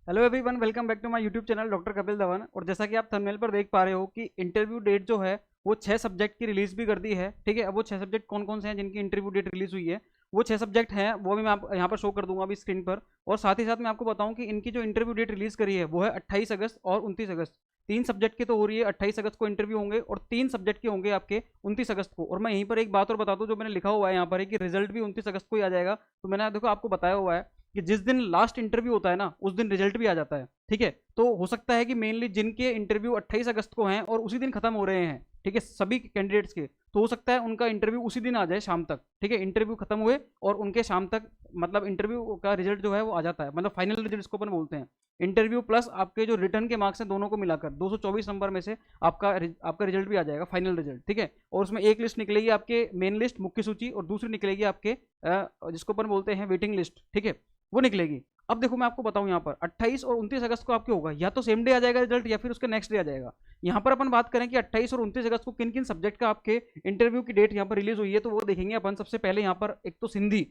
Hello everyone, welcome back to my YouTube channel doctor Kapil Dhawan. और जैसा कि आप थंबनेल पर देख पा रहे हो कि इंटरव्यू डेट जो है वो 6 सब्जेक्ट की रिलीज भी कर दी है। ठीक है, अब वो 6 सब्जेक्ट कौन कौन से हैं जिनकी इंटरव्यू डेट रिलीज हुई है, वो 6 सब्जेक्ट हैं, वो भी मैं आप यहाँ पर शो कर दूंगा अभी स्क्रीन पर। और साथ ही साथ मैं आपको बताऊं कि इनकी जो इंटरव्यू डेट रिलीज करी है वो है 28 अगस्त और 29 अगस्त। 3 सब्जेक्ट की तो हो रही है, 28 अगस्त को इंटरव्यू होंगे और 3 सब्जेक्ट के होंगे आपके 29 अगस्त को। और मैं यहीं पर एक बात और बता दूं, जो मैंने लिखा हुआ है यहाँ पर है कि रिजल्ट भी 29 अगस्त को ही आ जाएगा। तो मैंने देखो आपको बताया हुआ है कि जिस दिन लास्ट इंटरव्यू होता है ना, उस दिन रिजल्ट भी आ जाता है। ठीक है, तो हो सकता है कि मेनली जिनके इंटरव्यू 28 अगस्त को हैं और उसी दिन खत्म हो रहे हैं, ठीक है, सभी कैंडिडेट्स के, तो हो सकता है उनका इंटरव्यू उसी दिन आ जाए शाम तक। ठीक है, इंटरव्यू खत्म हुए और उनके शाम तक मतलब इंटरव्यू का रिजल्ट जो है वो आ जाता है, मतलब फाइनल रिजल्ट इसको अपन बोलते हैं। इंटरव्यू प्लस आपके जो रिटर्न के मार्क्स हैं दोनों को मिलाकर 224 नंबर में से आपका आपका रिजल्ट भी आ जाएगा, फाइनल रिजल्ट। ठीक है, और उसमें एक लिस्ट निकलेगी आपके मेन लिस्ट मुख्य सूची, और दूसरी निकलेगी आपके जिसको अपन बोलते हैं वेटिंग लिस्ट। ठीक है, वो निकलेगी। अब देखो मैं आपको बताऊं, यहाँ पर 28 और 29 अगस्त को आपके होगा, या तो सेम डे आ जाएगा रिजल्ट या फिर उसके नेक्स्ट डे आ जाएगा। यहाँ पर अपन बात करें कि 28 और 29 अगस्त को किन किन सब्जेक्ट का आपके इंटरव्यू की डेट यहाँ पर रिलीज हुई है, तो वो देखेंगे अपन। सबसे पहले यहाँ पर एक तो सिंधी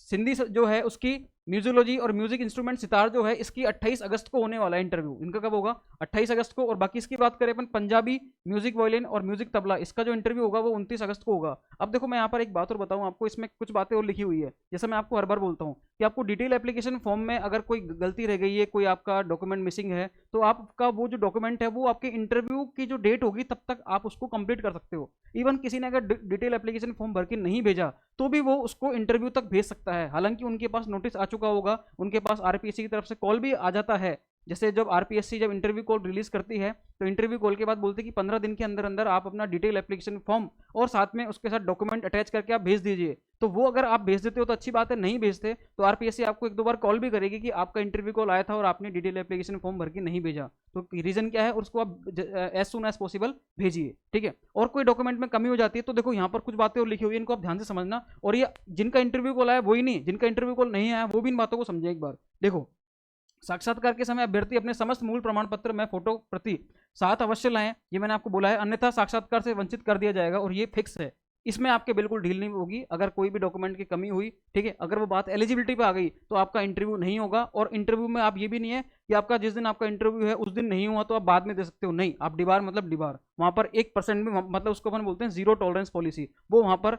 सिंधी जो है उसकी म्यूजियोलॉजी और म्यूजिक इंस्ट्रूमेंट सितार जो है, इसकी 28 अगस्त को होने वाला है इंटरव्यू। इनका कब होगा? 28 अगस्त को। और बाकी इसकी बात करें अपन पंजाबी म्यूजिक वायलिन और म्यूजिक तबला, इसका जो इंटरव्यू होगा वो 29 अगस्त को होगा। अब देखो मैं यहाँ पर एक बात और बताऊँ आपको, इसमें कुछ बातें और लिखी हुई है। जैसे मैं आपको हर बार बोलता हूँ कि आपको डिटेल एप्लीकेशन फॉर्म में अगर कोई गलती रह गई है, कोई आपका डॉक्यूमेंट मिसिंग है, तो आपका वो जो डॉक्यूमेंट है वो आपके इंटरव्यू की जो डेट होगी तब तक आप उसको कंप्लीट कर सकते हो। इवन किसी ने अगर डिटेल एप्लीकेशन फॉर्म भर के नहीं भेजा तो भी वो उसको इंटरव्यू तक भेज सकता है। हालांकि उनके पास नोटिस आ चुका होगा, उनके पास आरपीएससी की तरफ से कॉल भी आ जाता है। जैसे जब आरपीएससी जब इंटरव्यू कॉल रिलीज करती है, तो इंटरव्यू कॉल के बाद बोलते हैं कि 15 दिन के अंदर अंदर आप अपना डिटेल एप्लीकेशन फॉर्म और साथ में उसके साथ डॉक्यूमेंट अटैच करके आप भेज दीजिए। तो वो अगर आप भेज देते हो तो अच्छी बात है, नहीं भेजते तो आरपीएससी आपको एक दो बार कॉल भी करेगी कि आपका इंटरव्यू कॉल आया था और आपने डिटेल एप्लीकेशन फॉर्म भर के नहीं भेजा, तो रीजन क्या है, और उसको आप एज सुन एज पॉसिबल भेजिए। ठीक है, और कोई डॉक्यूमेंट में कमी हो जाती है तो देखो यहाँ पर कुछ बातें और लिखी हुई है, इनको आप ध्यान से समझना। और ये जिनका इंटरव्यू कॉल आया वही नहीं, जिनका इंटरव्यू कॉल नहीं आया वो भी इन बातों को समझे एक बार। देखो, साक्षात्कार के समय अभ्यर्थी अपने समस्त मूल प्रमाण पत्र में फोटो प्रति साथ अवश्य लाएं, ये मैंने आपको बोला है, अन्यथा साक्षात्कार से वंचित कर दिया जाएगा और ये फिक्स है। इसमें आपके बिल्कुल ढील नहीं होगी अगर कोई भी डॉक्यूमेंट की कमी हुई। ठीक है, अगर वो बात एलिजिबिलिटी पे आ गई तो आपका इंटरव्यू नहीं होगा। और इंटरव्यू में आप ये भी नहीं है कि आपका जिस दिन आपका इंटरव्यू है उस दिन नहीं हुआ तो आप बाद में दे सकते हो, नहीं, आप डिबार मतलब डिबार, वहां पर 1% भी, मतलब उसको अपन बोलते हैं जीरो टॉलरेंस पॉलिसी, वो वहां पर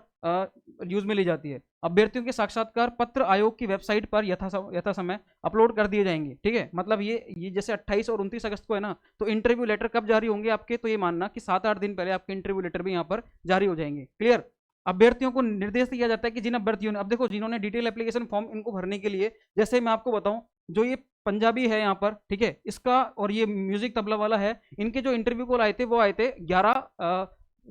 यूज में ली जाती है। अभ्यर्थियों के साक्षात्कार पत्र आयोग की वेबसाइट पर यथा समय अपलोड कर दिए जाएंगे। ठीक है, मतलब ये जैसे 28 और 29 अगस्त को है ना, तो इंटरव्यू लेटर कब जारी होंगे आपके, तो ये मानना कि 7-8 दिन पहले आपके इंटरव्यू लेटर भी यहाँ पर जारी हो जाएंगे। क्लियर? अभ्यर्थियों को निर्देश दिया जाता है कि जिन अभ्यर्थियों ने, अब देखो, जिन्होंने डिटेल एप्लीकेशन फॉर्म इनको भरने के लिए, जैसे मैं आपको बताऊं, जो ये पंजाबी है यहाँ पर, ठीक है, इसका, और ये म्यूजिक तबला वाला है, इनके जो इंटरव्यू कॉल आए थे वो आए थे 11,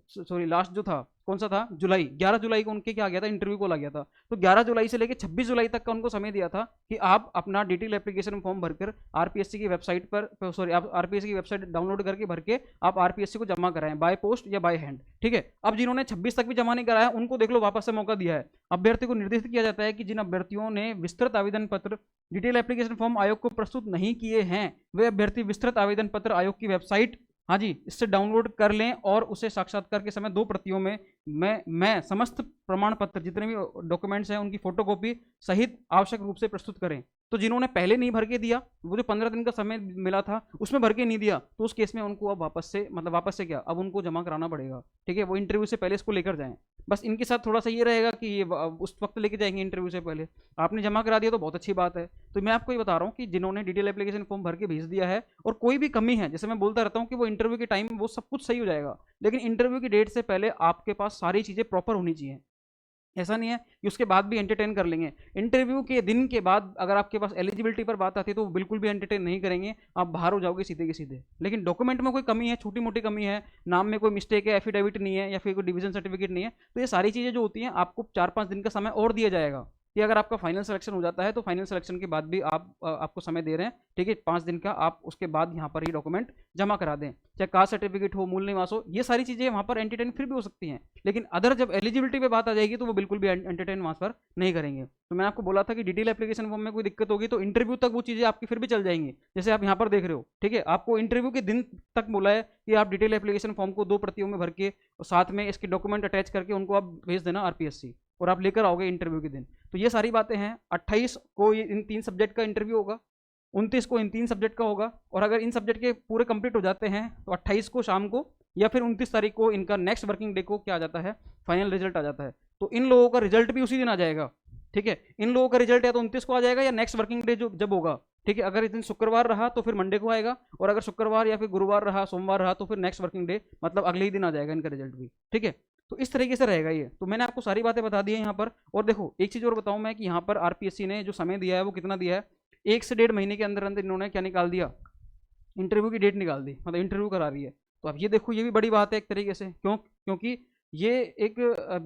सॉरी लास्ट जो था कौन सा था, जुलाई, 11 जुलाई को उनके क्या आ गया था, इंटरव्यू कॉल आ गया था। तो 11 जुलाई से लेकर 26 जुलाई तक का उनको समय दिया था कि आप अपना डिटेल एप्लीकेशन फॉर्म भरकर आरपीएससी की वेबसाइट पर, सॉरी, आप आरपीएससी की वेबसाइट डाउनलोड करके भर के आप आरपीएससी को जमा कराएं, बाय पोस्ट या बाय हैंड। ठीक है, अब जिन्होंने 26 तक भी जमा नहीं कराया उनको देख लो वापस से मौका दिया है। अभ्यर्थी को निर्देशित किया जाता है कि जिन अभ्यर्थियों ने विस्तृत आवेदन पत्र डिटेल एप्लीकेशन फॉर्म आयोग को प्रस्तुत नहीं किए हैं, वे अभ्यर्थी विस्तृत आवेदन पत्र आयोग की वेबसाइट, हाँ जी, इससे डाउनलोड कर लें और उसे साक्षात्कार के समय 2 प्रतियों में मैं समस्त प्रमाण पत्र जितने भी डॉक्यूमेंट्स हैं उनकी फोटोकॉपी सहित आवश्यक रूप से प्रस्तुत करें। तो जिन्होंने पहले नहीं भर के दिया, वो जो 15 दिन का समय मिला था उसमें भर के नहीं दिया, तो उस केस में उनको अब वापस से, मतलब वापस से क्या, अब उनको जमा कराना पड़ेगा। ठीक है, वो इंटरव्यू से पहले इसको लेकर जाएं। बस इनके साथ थोड़ा सा ये रहेगा कि ये उस वक्त लेके जाएंगे इंटरव्यू से पहले। आपने जमा करा दिया तो बहुत अच्छी बात है। तो मैं आपको ये बता रहा हूँ कि जिन्होंने डिटेल एप्लीकेशन फॉर्म भर के भेज दिया है और कोई भी कमी है, जैसे मैं बोलता रहता हूँ कि वो इंटरव्यू के टाइम वो सब कुछ सही हो जाएगा, लेकिन इंटरव्यू की डेट से पहले आपके पास सारी चीज़ें प्रॉपर होनी चाहिए। ऐसा नहीं है कि उसके बाद भी एंटरटेन कर लेंगे, इंटरव्यू के दिन के बाद अगर आपके पास एलिजिबिलिटी पर बात आती है तो वो बिल्कुल भी एंटरटेन नहीं करेंगे, आप बाहर हो जाओगे सीधे के सीधे। लेकिन डॉक्यूमेंट में कोई कमी है, छोटी मोटी कमी है, नाम में कोई मिस्टेक है, एफिडेविट नहीं है या फिर कोई डिवीजन सर्टिफिकेट नहीं है, तो ये सारी चीज़ें जो होती हैं आपको 4-5 दिन का समय और दिया जाएगा कि अगर आपका फाइनल सिलेक्शन हो जाता है तो फाइनल सिलेक्शन के बाद भी आपको समय दे रहे हैं। ठीक है, 5 दिन का आप उसके बाद यहाँ पर ये डॉक्यूमेंट जमा करा दें, चाहे कास्ट सर्टिफिकेट हो, मूल निवास हो, ये सारी चीज़ें वहाँ पर एंटरटेन फिर भी हो सकती हैं। लेकिन अदर जब एलिजिबिलिटी पे बात आ जाएगी तो वो बिल्कुल भी एंटरटेन वहाँ पर नहीं करेंगे। तो मैं आपको बोला था कि डिटेल एप्लीकेशन फॉर्म में कोई दिक्कत होगी तो इंटरव्यू तक वो चीज़ें आपकी फिर भी चल जाएंगी, जैसे आप यहाँ पर देख रहे हो। ठीक है, आपको इंटरव्यू के दिन तक बोला है कि आप डिटेल एप्लीकेशन फॉर्म को 2 प्रतियों में भर के और साथ में इसके डॉक्यूमेंट अटैच करके उनको आप भेज देना आरपीएससी, और आप लेकर आओगे इंटरव्यू के दिन। तो ये सारी बातें हैं। 28 को इन 3 सब्जेक्ट का इंटरव्यू होगा, 29 को इन 3 सब्जेक्ट का होगा, और अगर इन सब्जेक्ट के पूरे कंप्लीट हो जाते हैं तो 28 को शाम को या फिर 29 तारीख को इनका नेक्स्ट वर्किंग डे को क्या आ जाता है, फाइनल रिजल्ट आ जाता है। तो इन लोगों का रिजल्ट भी उसी दिन आ जाएगा, ठीक है। इन लोगों का रिजल्ट या तो 29 को आ जाएगा या नेक्स्ट वर्किंग डे जो जब होगा, ठीक है। अगर इस दिन शुक्रवार रहा तो फिर मंडे को आएगा, और अगर शुक्रवार या फिर गुरुवार रहा, सोमवार रहा, तो फिर नेक्स्ट वर्किंग डे मतलब अगले ही दिन आ जाएगा इनका रिजल्ट भी, ठीक है। तो इस तरीके से रहेगा ये। तो मैंने आपको सारी बातें बता दी है यहाँ पर। और देखो एक चीज़ और बताऊँ मैं कि यहाँ पर आरपीएससी ने जो समय दिया है वो कितना दिया है, 1 से 1.5 महीने के अंदर अंदर इन्होंने क्या निकाल दिया, इंटरव्यू की डेट निकाल दी, मतलब इंटरव्यू करा रही है। तो अब ये देखो ये भी बड़ी बात है एक तरीके से, क्योंकि ये एक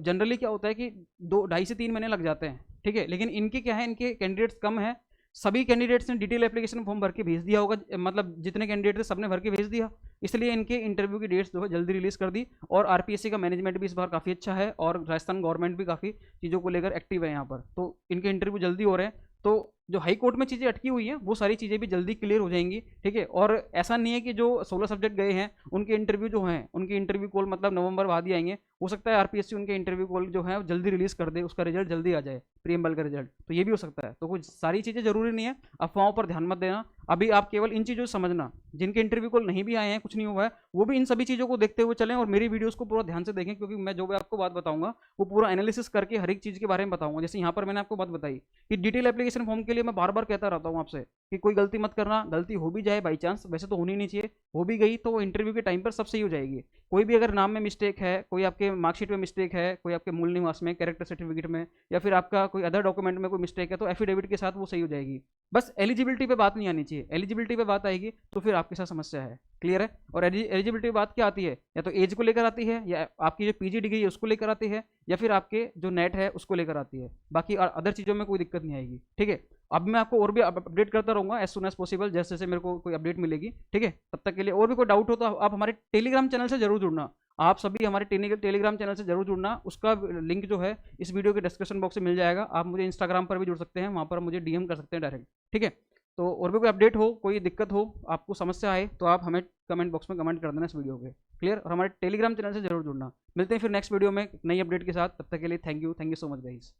जनरली क्या होता है कि 2-2.5 से 3 महीने लग जाते हैं, ठीक है। लेकिन इनके क्या है, इनके कैंडिडेट्स कम है, सभी कैंडिडेट्स ने डिटेल एप्लीकेशन फॉर्म भर के भेज दिया होगा, मतलब जितने कैंडिडेट थे सबने भर के भेज दिया, इसलिए इनके इंटरव्यू की डेट्स जो है जल्दी रिलीज कर दी। और आरपीएससी का मैनेजमेंट भी इस बार काफ़ी अच्छा है, और राजस्थान गवर्नमेंट भी काफ़ी चीज़ों को लेकर एक्टिव है यहाँ पर, तो इनके इंटरव्यू जल्दी हो रहे हैं। तो जो हाई कोर्ट में चीज़ें अटकी हुई हैं वो सारी चीज़ें भी जल्दी क्लियर हो जाएंगी, ठीक है। और ऐसा नहीं है कि जो 16 सब्जेक्ट गए हैं उनके इंटरव्यू जो हैं, उनके इंटरव्यू कॉल मतलब नवंबर बाद ही आएंगे, हो सकता है आरपीएससी उनके इंटरव्यू कॉल जो है जल्दी रिलीज कर दे, उसका रिजल्ट जल्दी आ जाए, प्रीएम्बल का रिजल्ट, तो ये भी हो सकता है। तो कुछ सारी चीज़ें जरूरी नहीं है, अफवाहों पर ध्यान मत देना। अभी आप केवल इन चीज़ों से समझना, जिनके इंटरव्यू कॉल नहीं भी आए हैं, कुछ नहीं हुआ है, वो भी इन सभी चीज़ों को देखते हुए चलें और मेरी वीडियोस को पूरा ध्यान से देखें, क्योंकि मैं जो भी आपको बात बताऊंगा वो पूरा एनालिसिस करके हर एक चीज़ के बारे में बताऊंगा। जैसे यहाँ पर मैंने आपको बात बताई कि डिटेल एप्लीकेशन फॉर्म के लिए मैं बार बार कहता रहता हूँ आपसे कि कोई गलती मत करना, गलती हो भी जाए बाई चांस, वैसे तो होनी नहीं चाहिए, हो भी गई तो वो इंटरव्यू के टाइम पर सब सही हो जाएगी। कोई भी अगर नाम में मिस्टेक है, कोई आपके मार्कशीट में मिस्टेक है, कोई आपके मूल निवास में, कैरेक्टर सर्टिफिकेट में, या फिर आपका कोई अदर डॉक्यूमेंट में कोई मिस्टेक है, तो एफिडेविट के साथ वो सही हो जाएगी। बस एलिजिबिलिटी पे बात नहीं आनी चाहिए, एलिजिबिलिटी पे बात आएगी तो फिर आपके साथ समस्या है, क्लियर है। और एलिजिबिलिटी बात क्या आती है, या तो एज को लेकर आती है, या आपकी जो पीजी डिग्री है उसको लेकर आती है, या फिर आपके जो नेट है उसको लेकर आती है। बाकी अदर चीज़ों में कोई दिक्कत नहीं आएगी, ठीक है। अब मैं आपको और भी अपडेट करता रहूँगा एज सुन एज पॉसिबल, जैसे जैसे मेरे को कोई अपडेट मिलेगी, ठीक है। तब तक के लिए और भी कोई डाउट हो तो आप हमारे टेलीग्राम चैनल से जरूर जुड़ना, आप सभी हमारे टेलीग्राम चैनल से जरूर जुड़ना। उसका लिंक जो है इस वीडियो के डिस्क्रिप्शन बॉक्स में मिल जाएगा। आप मुझे इंस्टाग्राम पर भी जुड़ सकते हैं, वहाँ पर मुझे डीएम कर सकते हैं डायरेक्ट, ठीक है। तो और भी कोई अपडेट हो, कोई दिक्कत हो, आपको समस्या आए तो आप हमें कमेंट बॉक्स में कमेंट कर देना इस वीडियो पे, क्लियर। और हमारे टेलीग्राम चैनल से जरूर जुड़ना। मिलते हैं फिर नेक्स्ट वीडियो में नई अपडेट के साथ, तब तक के लिए thank you so much guys.